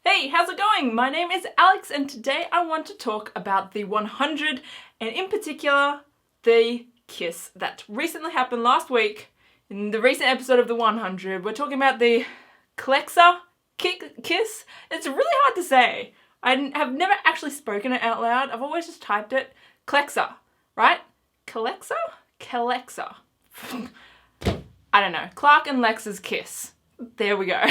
Hey, how's it going? My name is Alex and today I want to talk about the 100 and in particular the kiss that recently happened last week. In the recent episode of the 100, we're talking about the Clexa kiss. It's really hard to say. I have never actually spoken it out loud. I've always just typed it. Clexa, right? Clexa? Clexa. I don't know. Clarke and Lexa's kiss. There we go.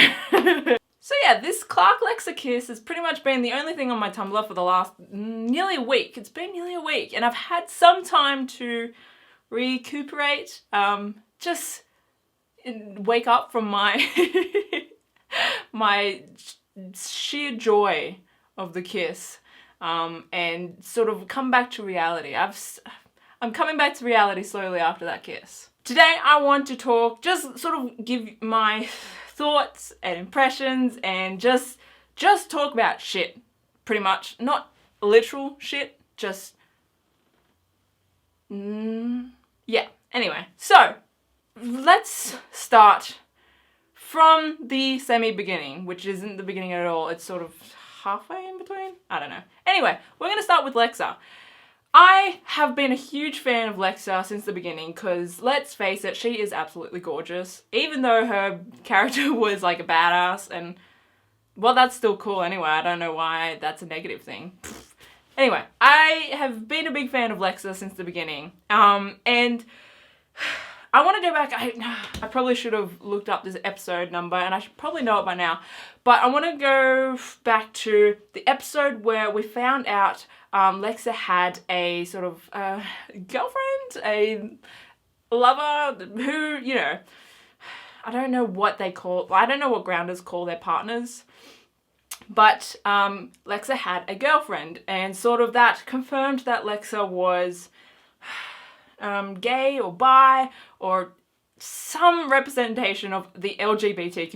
So yeah, this Clarke Lexa kiss has pretty much been the only thing on my Tumblr for the last nearly a week. It's been nearly a week and I've had some time to recuperate, just wake up from my my sheer joy of the kiss, and sort of come back to reality. I'm coming back to reality slowly after that kiss. Today I want to talk, just sort of give my thoughts and impressions and just talk about shit, pretty much. Not literal shit, just yeah. Anyway, so let's start from the semi-beginning, which isn't the beginning at all. It's sort of halfway in between. I don't know. Anyway, we're gonna start with Lexa. I have been a huge fan of Lexa since the beginning because, let's face it, she is absolutely gorgeous. Even though her character was like a badass and, well, that's still cool anyway. I don't know why that's a negative thing. Anyway, I have been a big fan of Lexa since the beginning. And I want to go back. I probably should have looked up this episode number and I should probably know it by now. But I want to go back to the episode where we found out Lexa had a sort of girlfriend, a lover who, you know, I don't know what they call, I don't know what grounders call their partners, but Lexa had a girlfriend and sort of that confirmed that Lexa was gay or bi or some representation of the LGBT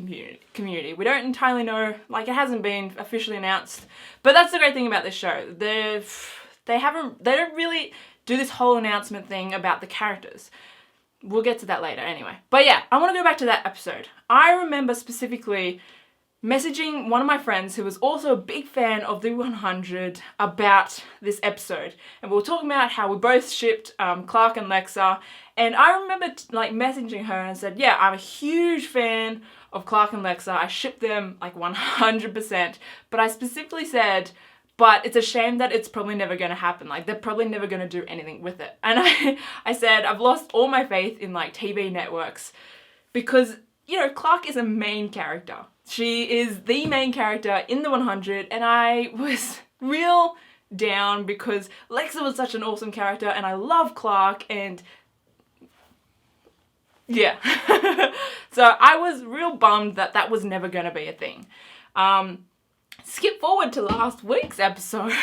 community. We don't entirely know, like, it hasn't been officially announced, but that's the great thing about this show. They don't really do this whole announcement thing about the characters. We'll get to that later anyway. But yeah, I want to go back to that episode. I remember specifically messaging one of my friends who was also a big fan of the 100 about this episode, and we were talking about how we both shipped Clarke and Lexa, and I remember like messaging her and said, yeah, I'm a huge fan of Clarke and Lexa, I ship them like 100%, but I specifically said, but it's a shame that it's probably never going to happen, like they're probably never going to do anything with it. And I said I've lost all my faith in like TV networks because, you know, Clarke is a main character. She is the main character in the 100 and I was real down because Lexa was such an awesome character and I love Clarke and yeah. So I was real bummed that that was never going to be a thing. Skip forward to last week's episode.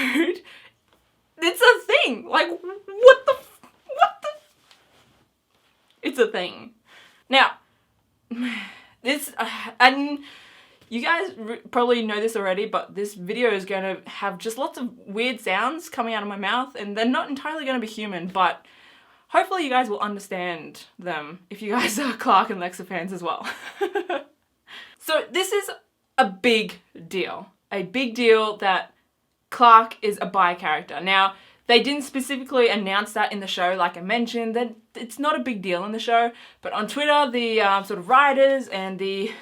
It's a thing. Like, what the? It's a thing. Now, this, and you guys probably know this already, but this video is going to have just lots of weird sounds coming out of my mouth, and they're not entirely going to be human, but hopefully you guys will understand them if you guys are Clarke and Lexa fans as well. So this is a big deal. A big deal that Clarke is a bi character. Now, they didn't specifically announce that in the show, like I mentioned, that it's not a big deal in the show, but on Twitter, the sort of writers and the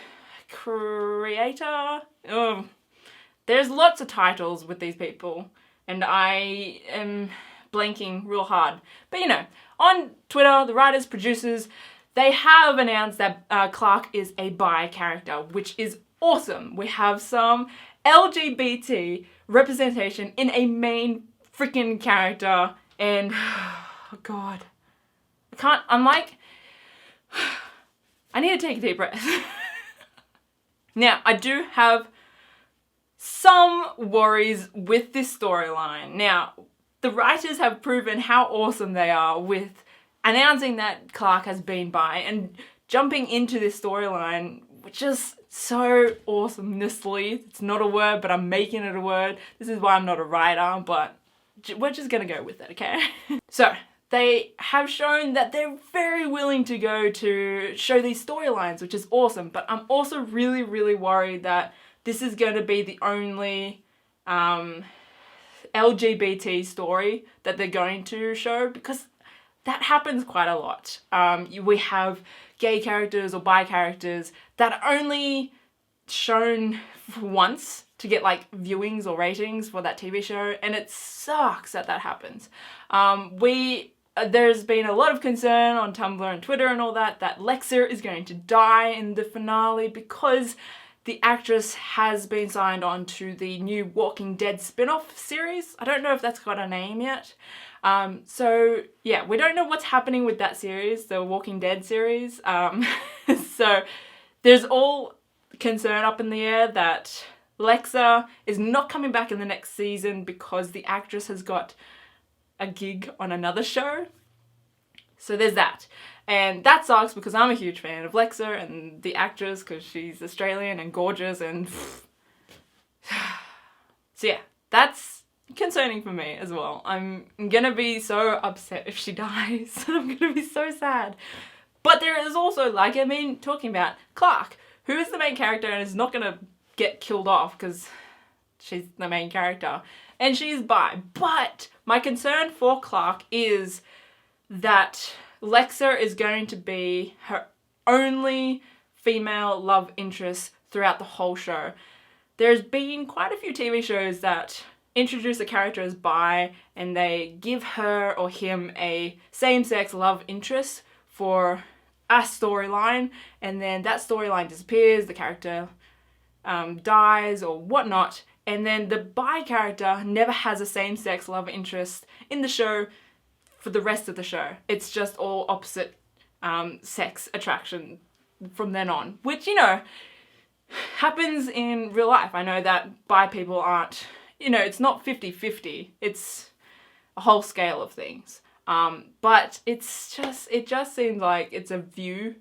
creator, there's lots of titles with these people, and I am blanking real hard. But you know, on Twitter, the writers, producers, they have announced that Clarke is a bi character, which is awesome. We have some LGBT representation in a main freaking character, and oh god, I'm like, I need to take a deep breath. Now, I do have some worries with this storyline. Now, the writers have proven how awesome they are with announcing that Clarke has been bi and jumping into this storyline, which is so awesomenessly. It's not a word, but I'm making it a word. This is why I'm not a writer, but we're just gonna go with it, okay? So, they have shown that they're very willing to show these storylines, which is awesome, but I'm also really, really worried that this is going to be the only LGBT story that they're going to show, because that happens quite a lot. We have gay characters or bi characters that are only shown once to get like viewings or ratings for that TV show, and it sucks that that happens. There's been a lot of concern on Tumblr and Twitter and all that Lexa is going to die in the finale because the actress has been signed on to the new Walking Dead spin-off series. I don't know if that's got a name yet. So yeah, we don't know what's happening with that series, the Walking Dead series. So there's all concern up in the air that Lexa is not coming back in the next season because the actress has got a gig on another show. So there's that. And that sucks because I'm a huge fan of Lexa and the actress because she's Australian and gorgeous and so yeah, that's concerning for me as well. I'm gonna be so upset if she dies. I'm gonna be so sad. But there is also, like, I mean, talking about Clarke, who is the main character and is not gonna get killed off because she's the main character and she's bi. But my concern for Clarke is that Lexa is going to be her only female love interest throughout the whole show. There's been quite a few TV shows that introduce a character as bi and they give her or him a same-sex love interest for a storyline, and then that storyline disappears, the character dies or whatnot, and then the bi character never has a same-sex love interest in the show for the rest of the show. It's just all opposite sex attraction from then on, which, you know, happens in real life. I know that bi people aren't, you know, it's not 50-50. It's a whole scale of things. But it just seems like it's a view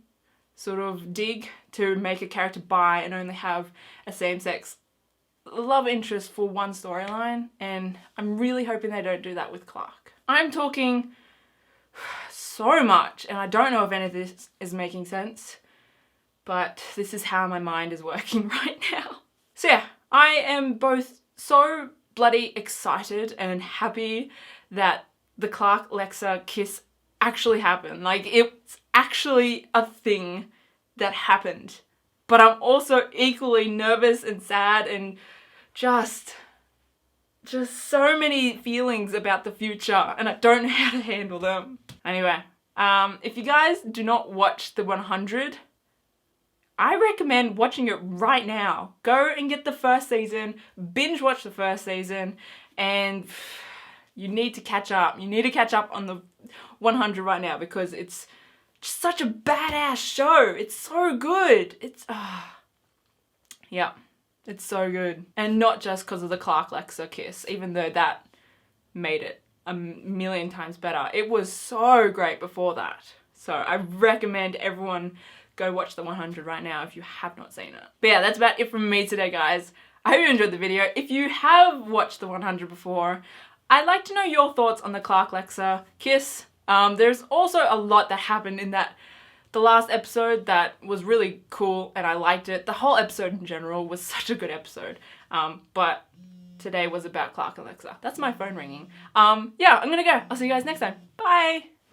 sort of dig to make a character bi and only have a same-sex love interest for one storyline, and I'm really hoping they don't do that with Clarke. I'm talking so much and I don't know if any of this is making sense, but this is how my mind is working right now. So yeah, I am both so bloody excited and happy that the Clarke Lexa kiss actually happened. Like, it's actually a thing that happened. But I'm also equally nervous and sad and just so many feelings about the future, and I don't know how to handle them. Anyway, if you guys do not watch The 100, I recommend watching it right now. Go and get the first season, binge watch the first season, and you need to catch up. You need to catch up on The 100 right now because it's just such a badass show. It's so good. Yeah. It's so good. And not just because of the Clarke Lexa kiss, even though that made it a million times better. It was so great before that. So I recommend everyone go watch The 100 right now if you have not seen it. But yeah, that's about it from me today, guys. I hope you enjoyed the video. If you have watched The 100 before, I'd like to know your thoughts on the Clarke Lexa kiss. There's also a lot that happened in the last episode that was really cool and I liked it. The whole episode in general was such a good episode. But today was about Clarke and Lexa. That's my phone ringing. Yeah, I'm gonna go. I'll see you guys next time. Bye!